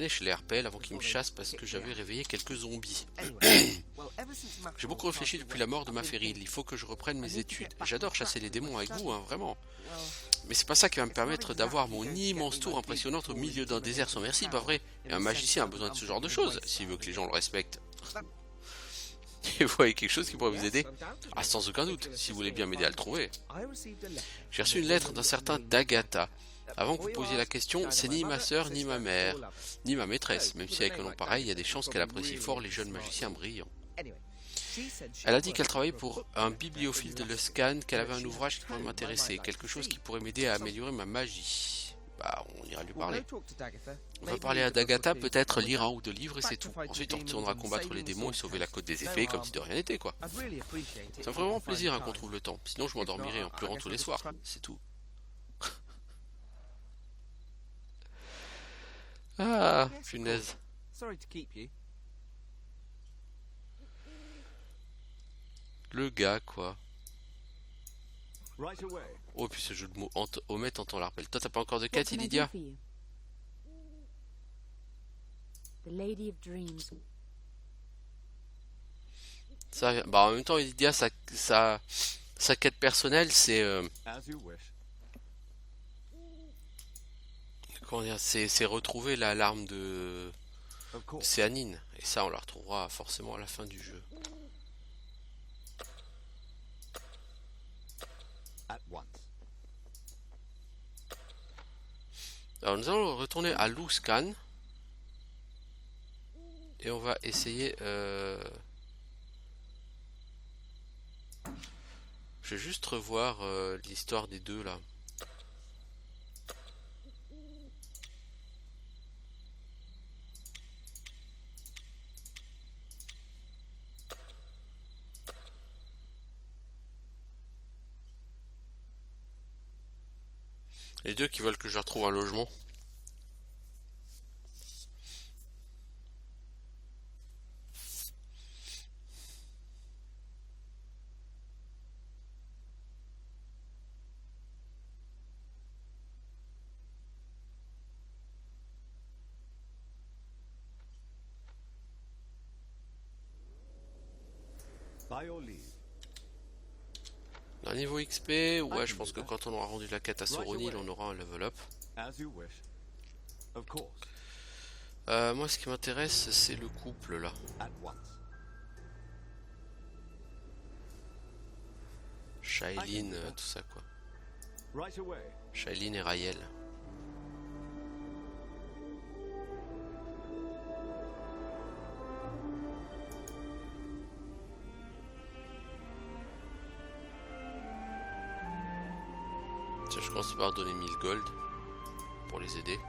chez les RPL avant qu'ils me chassent parce que j'avais réveillé quelques zombies. J'ai beaucoup réfléchi depuis la mort de ma Féril. Il faut que je reprenne mes études. J'adore chasser les démons avec vous, hein, vraiment. Mais c'est pas ça qui va me permettre d'avoir mon immense tour impressionnante au milieu d'un désert sans merci, pas vrai? Et un magicien a besoin de ce genre de choses, s'il veut que les gens le respectent. Et vous voyez quelque chose qui pourrait vous aider? Ah, sans aucun doute, si vous voulez bien m'aider à le trouver. J'ai reçu une lettre d'un certain Dagatha. Avant que vous posiez la question, c'est ni ma sœur, ni ma mère, ni ma maîtresse, même si avec un nom pareil, il y a des chances qu'elle apprécie fort les jeunes magiciens brillants. Elle a dit qu'elle travaillait pour un bibliophile de Luskan, qu'elle avait un ouvrage qui pourrait m'intéresser, quelque chose qui pourrait m'aider à améliorer ma magie. Bah, on ira lui parler. On va parler à Dagatha, peut-être lire un ou deux livres et c'est tout. Ensuite, on retournera combattre les démons et sauver la côte des épées, comme si de rien n'était, quoi. Ça me ferait vraiment plaisir hein, qu'on trouve le temps. Sinon, je m'endormirai en pleurant tous les soirs. C'est tout. Ah, punaise. Le gars, quoi. Oh, puis ce jeu de mots, Omet, on t'en la rappelle. Toi, t'as pas encore de quête, Lydia? Ça, bah, en même temps, Lydia, sa quête personnelle, c'est... comment dire, c'est retrouver l'arme de Céanine. Et ça, on la retrouvera forcément à la fin du jeu. Alors nous allons retourner à Luskan et on va essayer je vais juste revoir l'histoire des deux là. Les deux qui veulent que je retrouve un logement. Un niveau XP, ouais, je pense que quand on aura rendu la quête à Soronil, on aura un level up. Moi, ce qui m'intéresse, c'est le couple là. Shailene, tout ça quoi. Shailene et Raël. Je commence par donner 1000 gold pour les aider.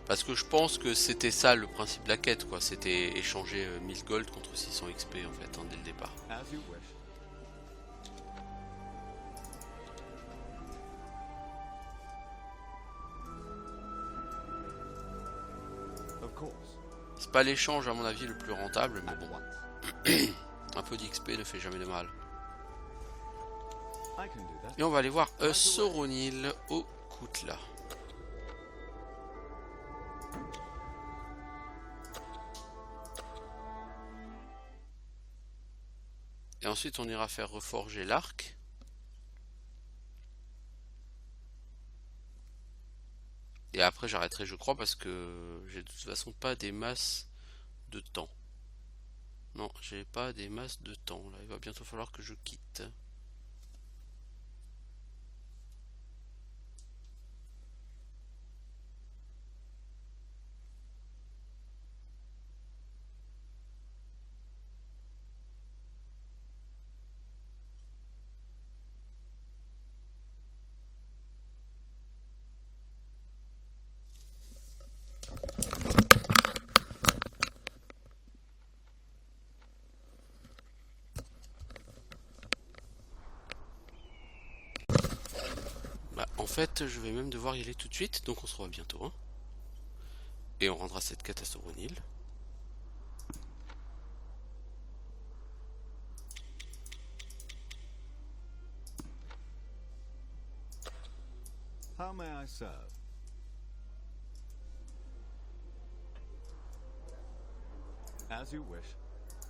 Parce que je pense que c'était ça le principe de la quête, quoi. C'était échanger 1000 gold contre 600 XP en fait, hein, dès le départ. As you wish. Of course. C'est pas l'échange à mon avis le plus rentable, mais bon. Un peu d'XP ne fait jamais de mal. I can do that. Et on va aller voir Soronil au Koutla. Et ensuite on ira faire reforger l'arc. Et après j'arrêterai je crois parce que j'ai de toute façon pas des masses de temps. Non, j'ai pas des masses de temps. Là, il va bientôt falloir que je quitte. En fait, je vais même devoir y aller tout de suite, donc on se revoit bientôt. Hein. Et on rendra cette quête à Soronil. How may I serve? As you wish.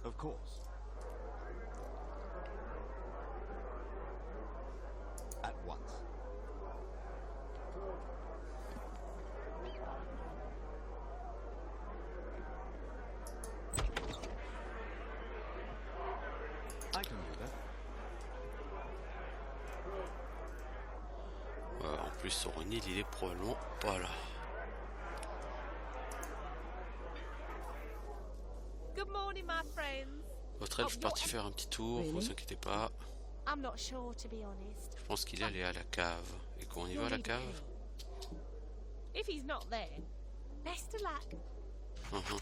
Of course. At once. I can do that. En plus, Soronil, il est probablement pas là. Good morning, my friends. Votre elfe est parti faire un petit tour, vous inquiétez pas. I'm not sure, to be honest. Je pense qu'il est allé à la cave. Et quand on y va à la cave? If he's not there, best of luck.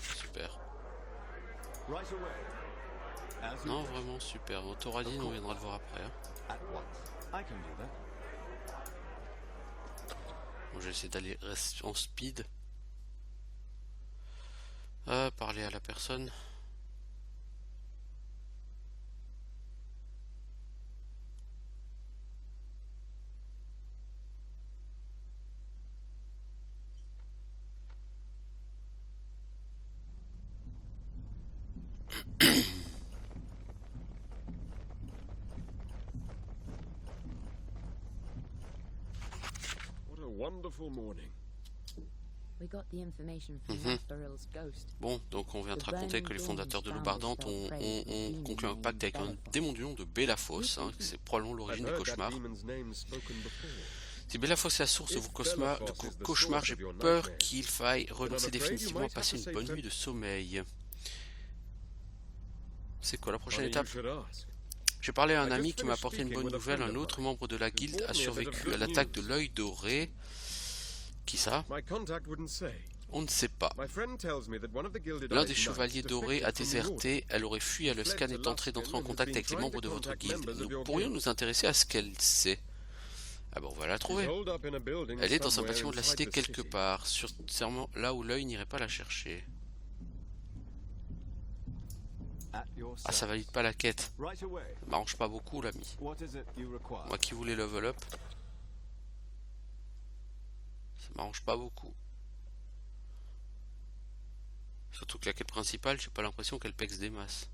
Super. Right away. As you Non, wish. vraiment super. Dans Thoradine, on viendra le voir après. Hein. At once. I can do that. Bon, je vais essayer d'aller rester en speed. Parler à la personne. What a wonderful morning. We got the information from Mathril's ghost. Bon, donc on vient de raconter que les fondateurs de l'Aube Ardente ont conclu un pacte avec un démon du nom de Belaphos, hein, c'est probablement l'origine du cauchemar. Si Belaphos est la source de vos cauchemars, j'ai peur qu'il faille renoncer définitivement à passer une bonne nuit de sommeil. C'est quoi la prochaine étape? J'ai parlé à un ami qui m'a apporté une bonne nouvelle. Un autre membre de la guilde a survécu à l'attaque de l'œil doré. Qui ça? On ne sait pas. L'un des chevaliers dorés a déserté. Elle aurait fui à Luskan et tenté d'entrer en contact avec les membres de votre guilde. Nous pourrions nous intéresser à ce qu'elle sait. Ah bon, on va la trouver. Elle est dans un bâtiment de la cité quelque part. Sûrement là où l'œil n'irait pas la chercher. Ah, ça valide pas la quête. Ça m'arrange pas beaucoup, l'ami. Moi qui voulais level up. Ça m'arrange pas beaucoup. Surtout que la quête principale, j'ai pas l'impression qu'elle pexe des masses.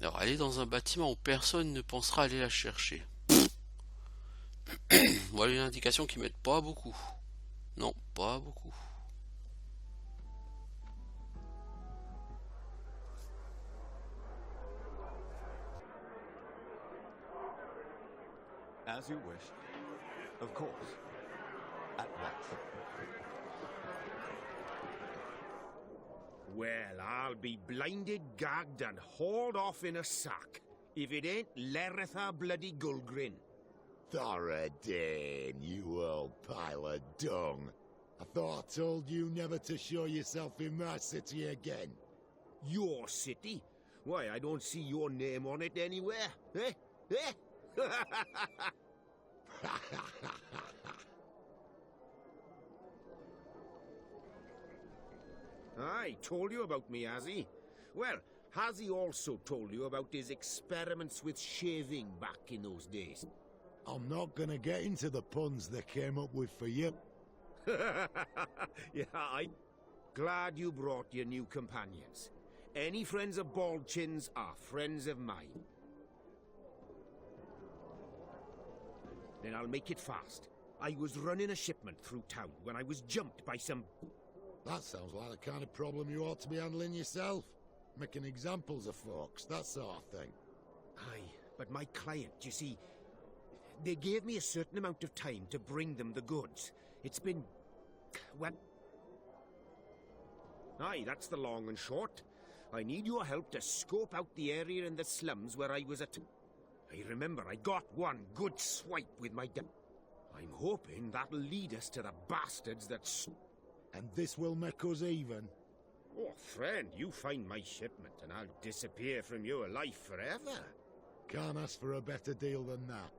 Alors, aller dans un bâtiment où personne ne pensera aller la chercher. Voilà une indication qui m'aide pas beaucoup. Non, pas beaucoup. As you wish. Of course. At once. Well, I'll be blinded, gagged, and hauled off in a sack if it ain't Leretha bloody Gulgrin. Thoradane, you old pile of dung. I thought I told you never to show yourself in my city again. Your city? Why, I don't see your name on it anywhere. Eh? Eh? I told you about me, has he? Well, has he also told you about his experiments with shaving back in those days? I'm not gonna get into the puns they came up with for you. Yeah, I'm glad you brought your new companions. Any friends of Baldchin's are friends of mine. Then I'll make it fast. I was running a shipment through town when I was jumped by some... That sounds like the kind of problem you ought to be handling yourself. Making examples of folks, that sort of thing. Aye, but my client, you see, they gave me a certain amount of time to bring them the goods. It's been... well... Aye, that's the long and short. I need your help to scope out the area in the slums where I was at... I remember I got one good swipe with my... I'm hoping that'll lead us to the bastards that... And this will make us even. Oh, friend, you find my shipment and I'll disappear from your life forever. Can't ask for a better deal than that.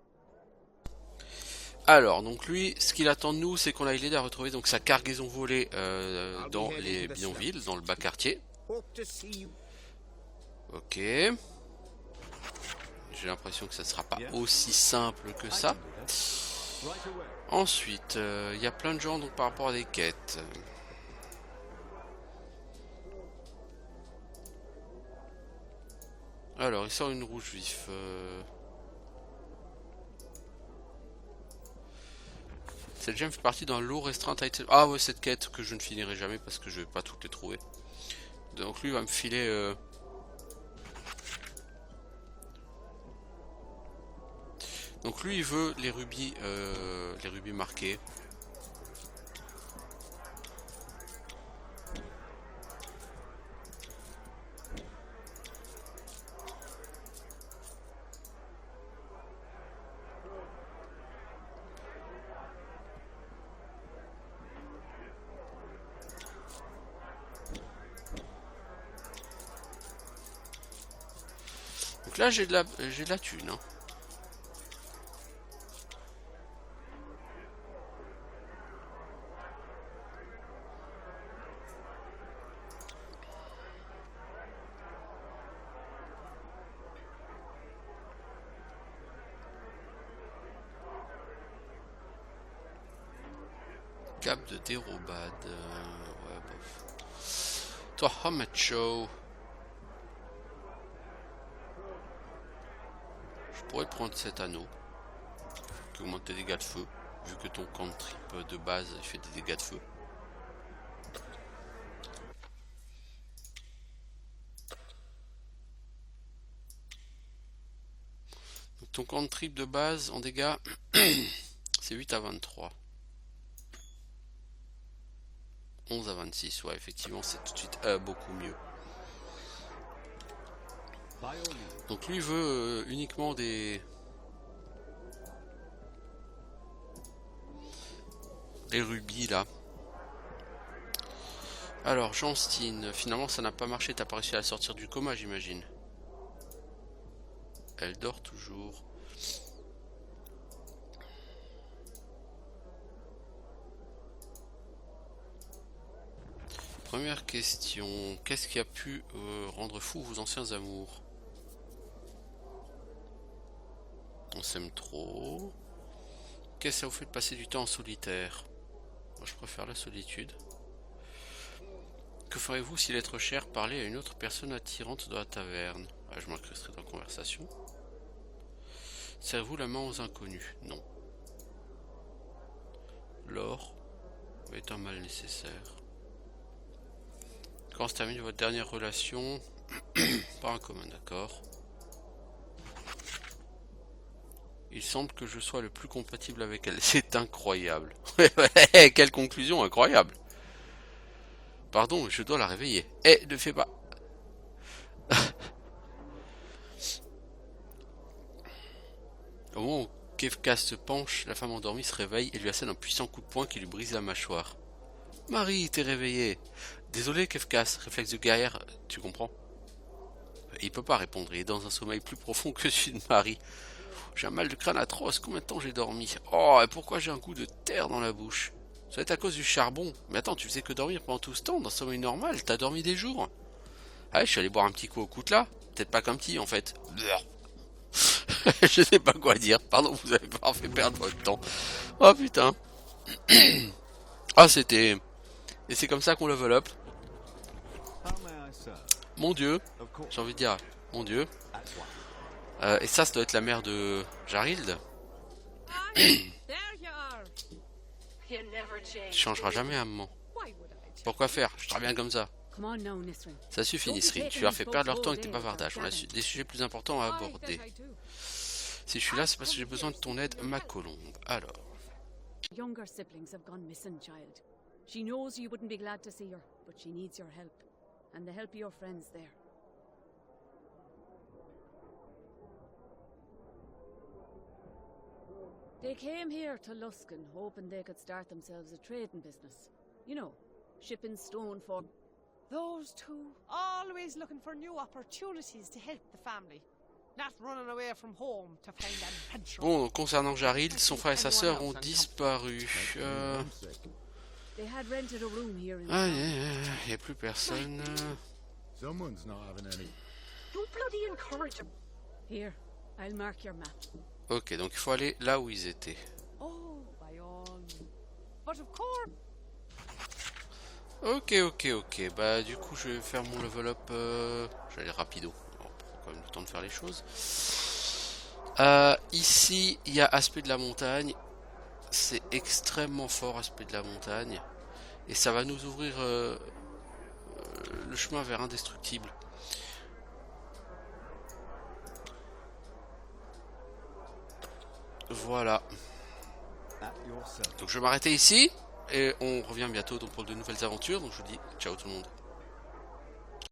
Alors, donc lui, ce qu'il attend de nous, c'est qu'on aille l'aider à retrouver donc sa cargaison volée dans les bidonvilles, dans le bas quartier. Ok. J'ai l'impression que ça ne sera pas aussi simple que ça. Ensuite, il y a plein de gens donc par rapport à des quêtes. Alors, il sort une rouge vif. Cette gemme fait partie d'un lot restreint. Ah ouais, cette quête que je ne finirai jamais parce que je vais pas toutes les trouver. Donc lui va me filer... Donc lui il veut les rubis marqués. Donc là j'ai de la thune. Hein. Cap de dérobade. Ouais, bof. Toi, Hamacho. Je pourrais prendre cet anneau qui augmente tes dégâts de feu, vu que ton cantrip de base il fait des dégâts de feu. Donc, ton cantrip de base en dégâts, c'est 8 à 23. 11 à 26, ouais, effectivement, c'est tout de suite beaucoup mieux. Donc lui veut uniquement des rubis là. Alors Jeanstine, finalement ça n'a pas marché, t'as pas réussi à la sortir du coma j'imagine. Elle dort toujours. Première question, qu'est-ce qui a pu rendre fou vos anciens amours? On s'aime trop. Qu'est-ce que ça vous fait de passer du temps en solitaire? Moi je préfère la solitude. Que ferez-vous si l'être cher parlait à une autre personne attirante dans la taverne? Ah, je m'incrusterai dans la conversation. Servez-vous la main aux inconnus? Non. L'or est un mal nécessaire. Quand se termine votre dernière relation? Par un commun accord. Il semble que je sois le plus compatible avec elle. C'est incroyable. Quelle conclusion incroyable. Pardon, je dois la réveiller. Eh, ne fais pas. Au moment où Kefka se penche, la femme endormie se réveille et lui assène un puissant coup de poing qui lui brise la mâchoire. Marie, t'es réveillée. Désolé, Kefkas, réflexe de guerrière, tu comprends? Il peut pas répondre, il est dans un sommeil plus profond que celui de Marie. J'ai un mal de crâne atroce, combien de temps j'ai dormi? Oh, et pourquoi j'ai un goût de terre dans la bouche? Ça va être à cause du charbon. Mais attends, tu faisais que dormir pendant tout ce temps, dans un sommeil normal, t'as dormi des jours. Ah, je suis allé boire un petit coup au coutelas. Peut-être pas comme petit, en fait. Je sais pas quoi dire, pardon, vous avez pas fait perdre votre temps. Oh putain. Ah, c'était... Et c'est comme ça qu'on level up. Mon dieu, j'ai envie de dire, mon dieu. Et ça doit être la mère de Jarild. Tu changeras jamais un moment. Pourquoi faire? Je serai bien comme ça. Ça suffit, Nisrine. Tu leur fais perdre leur temps avec tes bavardages. On a des sujets plus importants à aborder. Si je suis là, c'est parce que j'ai besoin de ton aide, ma colombe. Alors. Younger siblings have gone missing, child. She knows you wouldn't be glad to see her, but she needs your help, and the help of your friends there. They came here to Luskan, hoping they could start themselves a trading business. You know, shipping stone for... Those two, always looking for new opportunities to help the family. Not running away from home to find an adventure. Bon, concernant Jarild, son frère et sa sœur ont disparu. Ah, il n'y a plus personne. Someone's not having any. You bloody encourage him. Here, I'll mark your map. Ok, donc il faut aller là où ils étaient. Oh, by all means. But of course. Ok. Bah du coup je vais faire mon level up. J'allais rapido. On prend quand même le temps de faire les choses. Ici il y a Aspect de la montagne. C'est extrêmement fort, Aspect de la montagne. Et ça va nous ouvrir le chemin vers Indestructible. Voilà. Donc je vais m'arrêter ici. Et on revient bientôt donc pour de nouvelles aventures. Donc je vous dis ciao tout le monde.